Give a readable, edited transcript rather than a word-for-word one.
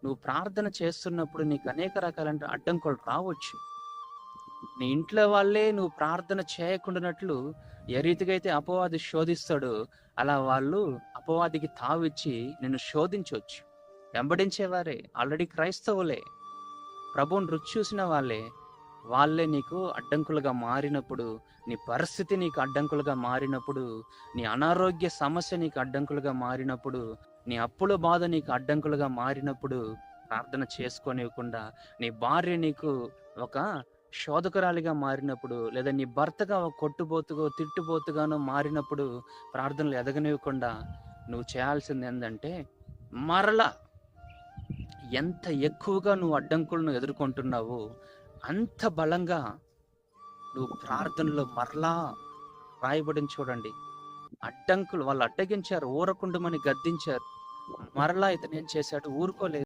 నువ్వు ప్రార్థన చేస్తున్నప్పుడు నీకు అనేక రకాలైన అడ్డంకులు రావచ్చు. నీ ఇంట్లో వాళ్ళే నువ్వు ప్రార్థన చేయకుండానట్లు ఏ రీతిగా అయితే అపవాది శోధిస్తాడో, అలా వాళ్ళు అపవాదికి తావిచ్చి నిన్ను శోధించవచ్చు. వెంబడించేవారే, ఆల్రెడీ క్రైస్తవులే, ప్రభువుని రుచి చూసిన వాళ్ళే నీకు అడ్డంకులుగా మారినప్పుడు, నీ పరిస్థితి నీకు అడ్డంకులుగా మారినప్పుడు, నీ అనారోగ్య సమస్య నీకు అడ్డంకులుగా మారినప్పుడు, నీ అప్పుల బాధ నీకు అడ్డంకులుగా మారినప్పుడు, ప్రార్థన చేసుకోనివ్వకుండా నీ భార్య నీకు ఒక శోధకురాలిగా మారినప్పుడు, లేదా నీ భర్తగా ఒక కొట్టుబోతుగా తిట్టుబోతుగానో మారినప్పుడు, ప్రార్థనలు ఎదగనివ్వకుండా నువ్వు చేయాల్సింది ఏంటంటే, మరలా ఎంత ఎక్కువగా నువ్వు అడ్డంకులను ఎదుర్కొంటున్నావో అంత బలంగా నువ్వు ప్రార్థనలో మరలా రాయబడిన చూడండి. అడ్డంకులు వాళ్ళు అడ్డగించారు, ఊరకుండమని గద్దించారు. మరలా ఇతను ఏం చేశాడు, ఊరుకోలేదు.